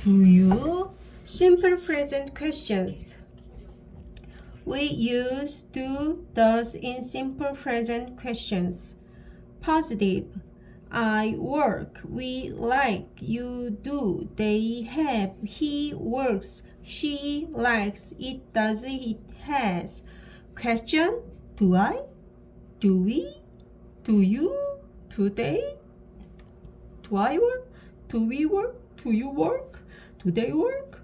Do you? Simple present questions. We use do, does in simple present questions. Positive. I work. We like. You do. They have. He works. She likes. It does. It has. Question. Do I? Do we? Do you? Do they? Do I work? Do we work? Do you work? Do they work?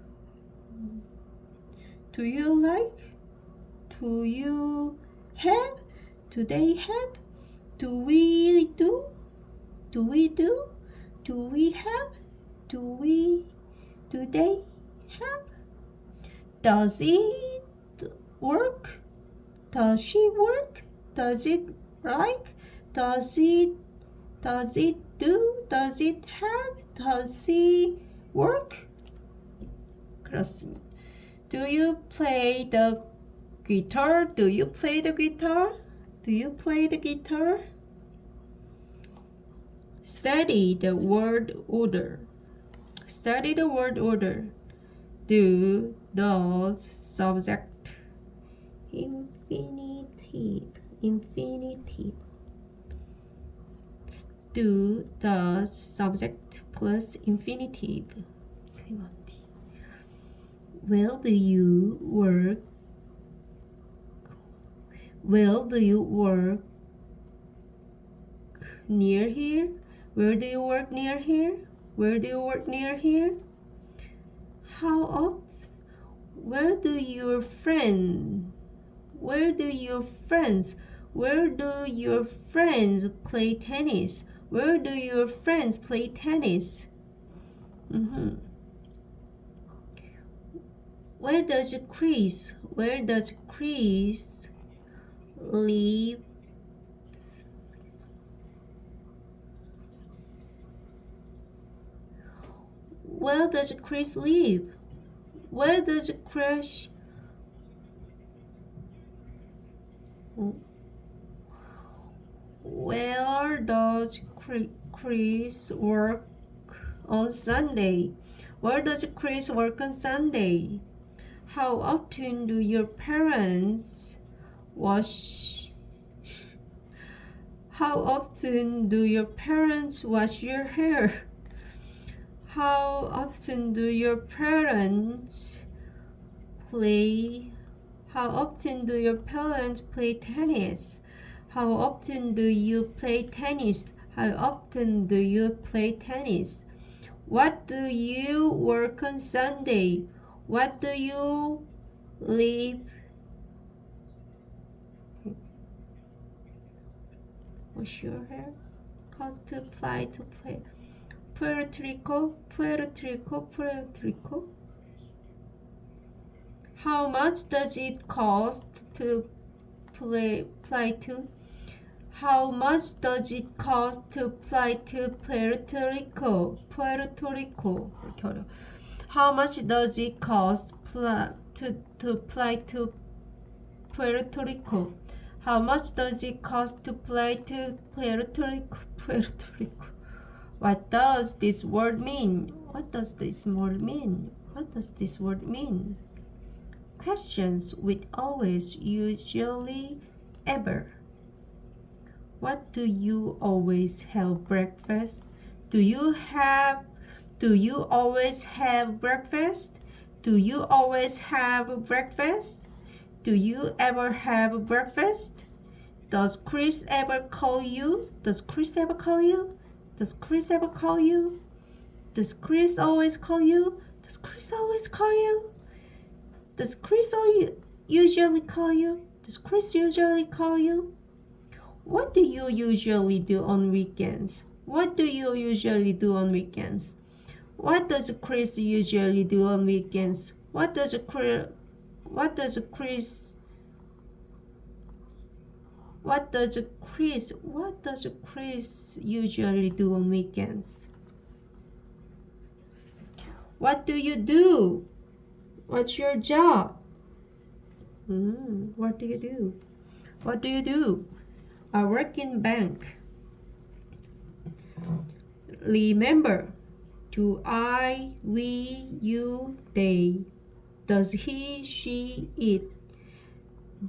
Do you like? Do you have? Do they have? Do we do? Do we do? Do we have? Do they have? Does it work? Does she work? Does it like? Does it do? Does it have? Does he work? 그렇습니다. Do you play the guitar? Do you play the guitar? Do you play the guitar? Study the word order. Study the word order. Do, does, subject, infinitive. Infinitive. Do, does, subject plus infinitive. Where do you work? Where do you work? Near here? Where do you work near here? Where do you work near here? How often? Where do your friends? Where do your friends? Where do your friends play tennis? Where do your friends play tennis? Where does Chris? Where does Chris live? Where does Chris live? Where does Chris? Where does Chris work on Sunday? Where does Chris work on Sunday? How often do your parents wash? How often do your parents wash your hair? How often do your parents play? How often do your parents play tennis? How often do you play tennis? How often do you play tennis? What do you work on Sunday? What do you live? Wash your hair? Cost to fly to play. Puerto Rico, Puerto Rico, Puerto Rico. How much does it cost to fly to? How much does it cost to fly to Puerto Rico? Puerto Rico. How much does it cost to fly to Puerto Rico? How much does it cost to fly to Puerto Rico? Puerto Rico. What does this word mean? What does this word mean? What does this word mean? Questions with always, usually, ever. What do you always have breakfast? Do you always have breakfast? Do you always have breakfast? Do you ever have breakfast? Does Chris ever call you? Does Chris ever call you? Does Chris ever call you? Does Chris always call you? Does Chris always call you? Does Chris usually call you? Does Chris usually call you? What do you usually do on weekends? What do you usually do on weekends? What does Chris usually do on weekends? What does Chris usually do on weekends? What do you do? What's your job? What do you do? What do you do? I work in bank. Remember, Do I, we, you, they. Does he, she, it.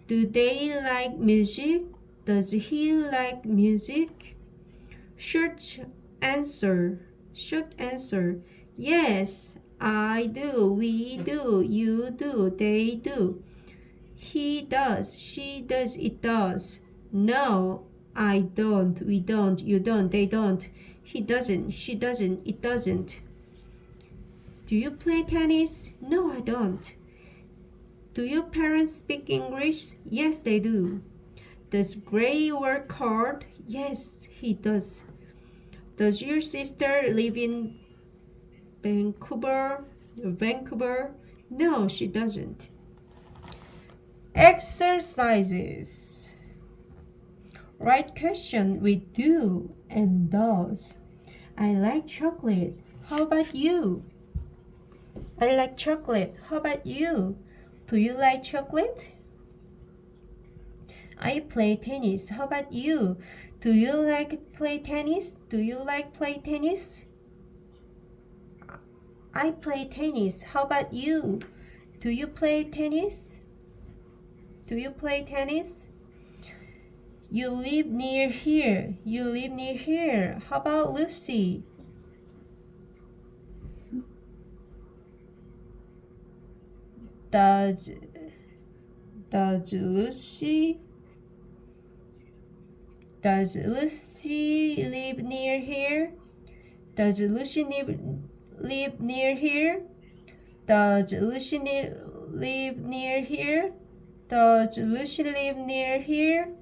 Do they like music? Does he like music? Short answer. Short answer. Yes, I do. We do. You do. They do. He does. She does. It does. No, I don't. We don't. You don't. They don't. He doesn't. She doesn't. It doesn't. Do you play tennis? No, I don't. Do your parents speak English? Yes, they do. Does Gray work hard? Yes, he does. Does your sister live in Vancouver? No, she doesn't. Exercises. Right question with do and does. I like chocolate. How about you? I like chocolate. How about you? Do you like chocolate? I play tennis. How about you? Do you like play tennis? Do you like play tennis? I play tennis. How about you? Do you play tennis? Do you play tennis? You live near here. You live near here. How about Lucy? Does Lucy live near here? Does Lucy live near here? Does Lucy live near here? Does Lucy live near here?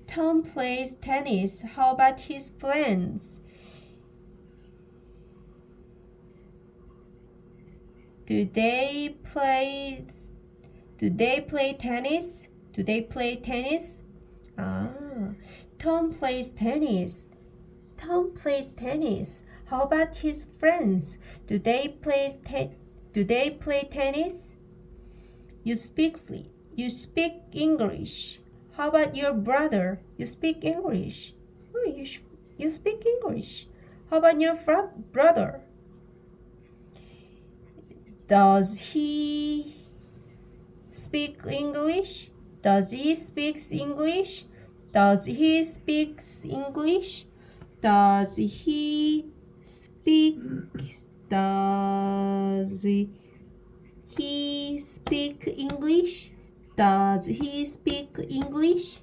Tom plays tennis. How about his friends? Do they play tennis? Do they play tennis? Tom plays tennis. Tom plays tennis. How about his friends? Do they play tennis? You speak English. How about your brother? You speak English. Oh, you speak English. How about your brother? Does he speak English? Does he speak English? Does he speak English? Does he speak English? Does he speak English?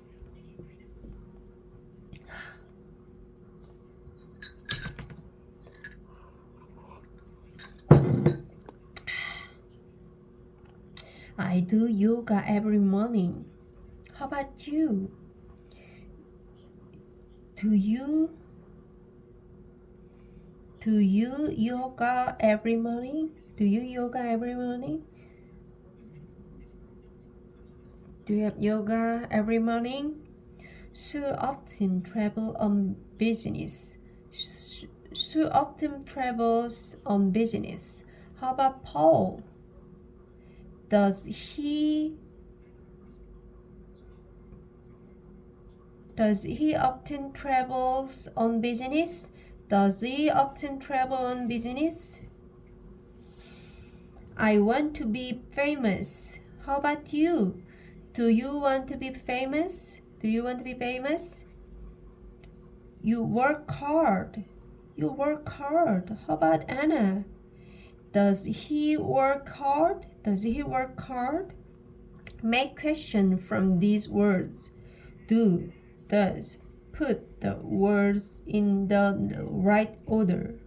I do yoga every morning. How about you? Do you yoga every morning? Do you yoga every morning? Do you have yoga every morning? Sue often travels on business. Sue often travels on business. How about Paul? Does he often travels on business? Does he often travel on business? I want to be famous. How about you? Do you want to be famous? Do you want to be famous? You work hard. You work hard. How about Anna? Does he work hard? Does he work hard? Make question from these words. Do, does. Put the words in the right order.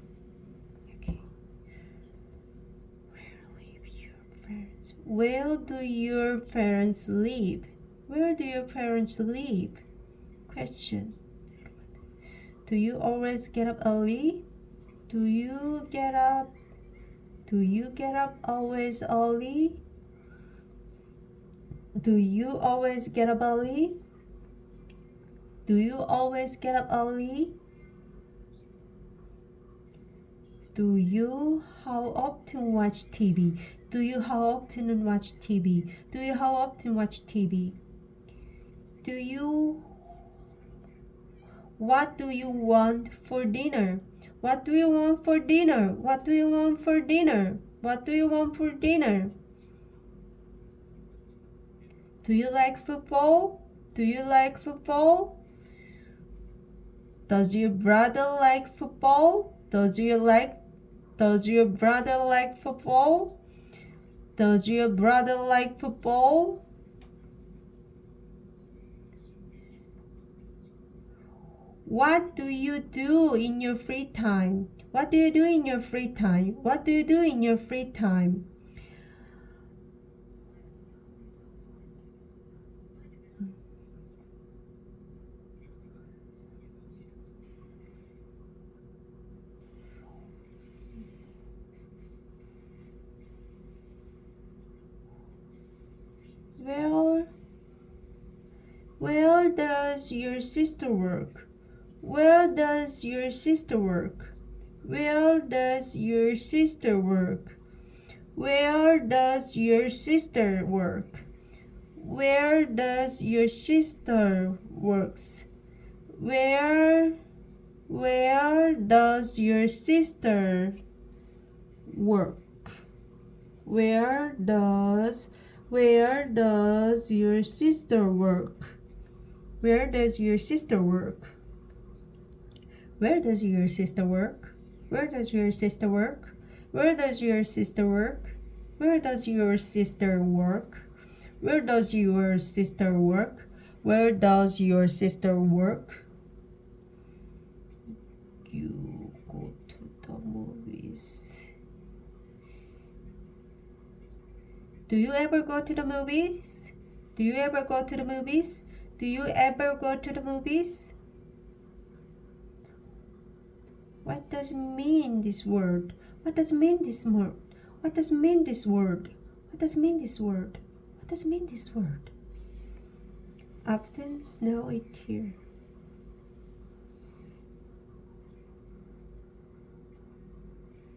Okay. Where do your parents live? Where do your parents live? Question. Do you always get up early? Do you get up always early? Do you always get up early? Do you always get up early? Do you how often watch TV? Do you how often watch TV? Do you how often watch TV? Do you What do you want for dinner? What do you want for dinner? What do you want for dinner? What do you want for dinner? Do you like football? Do you like football? Does your brother like football? Does your brother like football? Does your brother like football? What do you do in your free time? What do you do in your free time? What do you do in your free time? Where where does your sister work? Where does your sister work? Where does your sister work? Where does your sister work? Where does your sister works? Where does your sister work? Where does your sister work? Where does your sister work? Where does your sister work? Where does your sister work? Where does your sister work? Where does your sister work? Where does your sister work? Where does your sister work? You go to the movies. Do you ever go to the movies? Do you ever go to the movies? Do you ever go to the movies? What does mean this word? What does mean this word? What does mean this word? What does mean this word? What does mean this word? Often snow it here.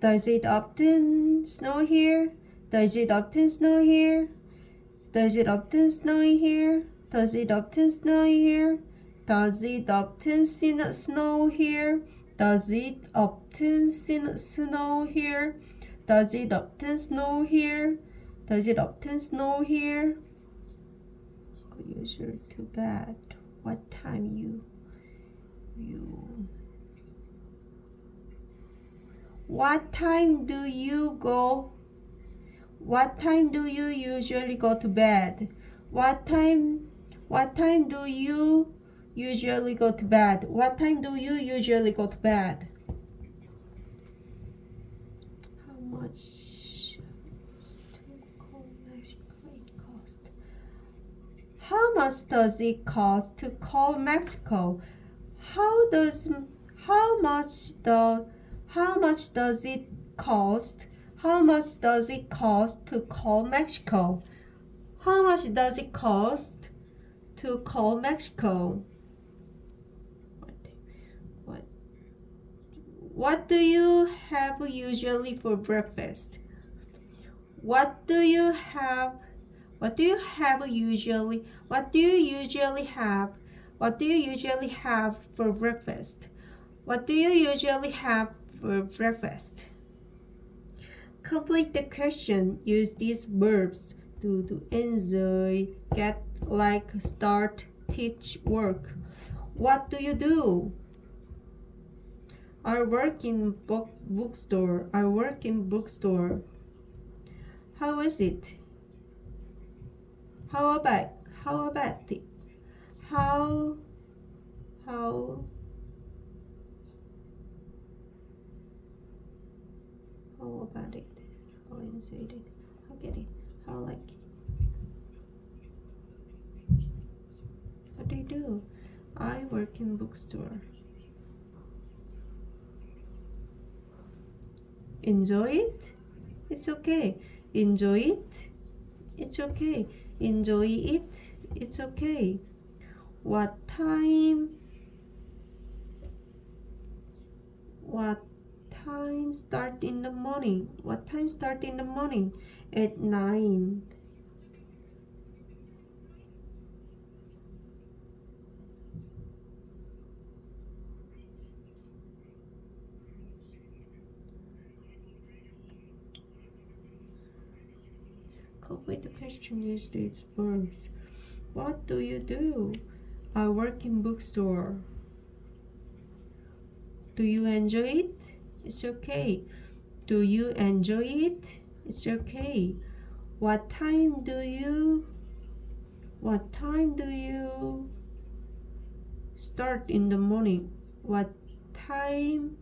Does it often snow here? Does it often snow here? Does it often snow here? Does it often snow here? Does it often snow here? Does it often snow here? Does it often snow here? Does it often snow here? Usually to bed. What time you What time do you go? What time do you usually go to bed? What time do you usually go to bed? What time do you usually go to bed? How much to call Mexico it cost? How much does it cost to call Mexico? How much does it cost? How much does it cost to call Mexico? How much does it cost to call Mexico? What do you have usually for breakfast? What do you have usually? What do you usually have? What do you usually have for breakfast? What do you usually have for breakfast? Complete the question. Use these verbs to enjoy, get, like, start, teach, work. What do you do? I work in bookstore. I work in bookstore. How is it? How about it? How how about it? How inside it? How get it? How like it? What do you do? I work in bookstore. Enjoy it? It's okay. Enjoy it? It's okay. Enjoy it? It's okay. What time? What time start in the morning? What time start in the morning? At 9. Complete the question used its verbs. What do you do? I work in bookstore. Do you enjoy it? It's okay. Do you enjoy it? It's okay. What time do you start in the morning? What time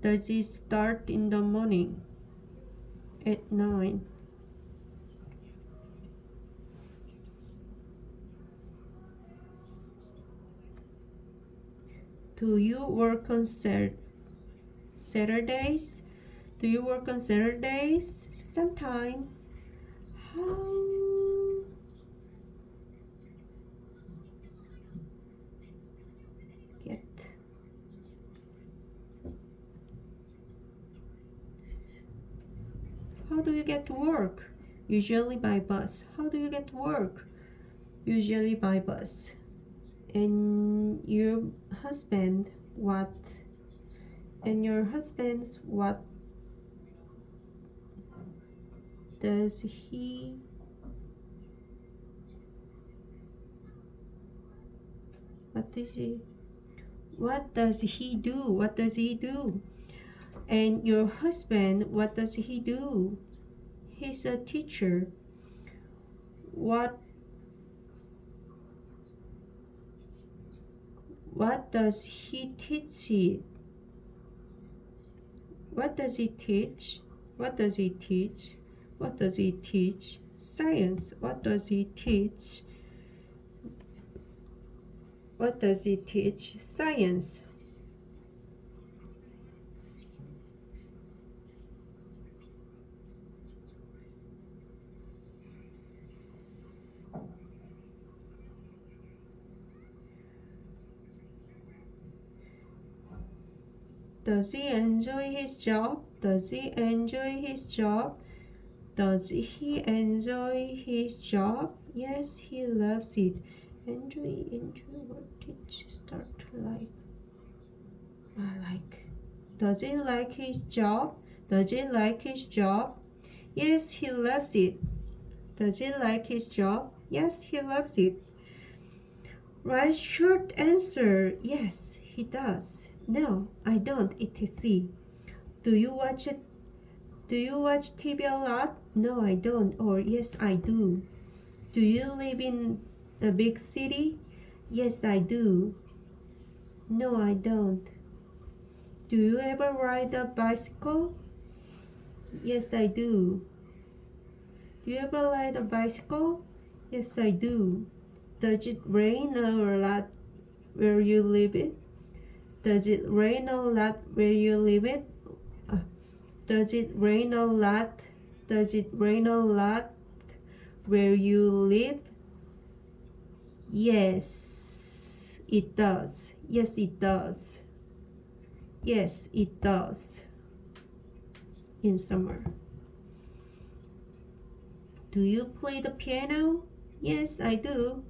does it start in the morning? At 9. Do you work on Saturdays? Do you work on Saturdays? Sometimes. How get How do you get to work? Usually by bus. How do you get to work? Usually by bus. And your husband, what? And your husband's what does he what does he do? What does he do? And your husband, what does he do? He's a teacher. What does he teach? What does he teach? What does he teach? What does he teach? Science. What does he teach? What does he teach? Science. Does he enjoy his job? Does he enjoy his job? Does he enjoy his job? Yes, he loves it. Enjoy what teach start like. I like. Does he like his job? Does he like his job? Yes, he loves it. Does he like his job? Yes, he loves it. Write short answer. Yes, he does. No, I don't, etc. Do you watch it? Do you watch TV a lot? No, I don't. Or yes, I do. Do you live in a big city? Yes, I do. No, I don't. Do you ever ride a bicycle? Yes, I do. Do you ever ride a bicycle? Yes, I do. Does it rain a lot where you live? Does it rain a lot where you live? Does it rain a lot? Does it rain a lot where you live? Yes, it does. Yes, it does. Yes, it does. In summer. Do you play the piano? Yes, I do.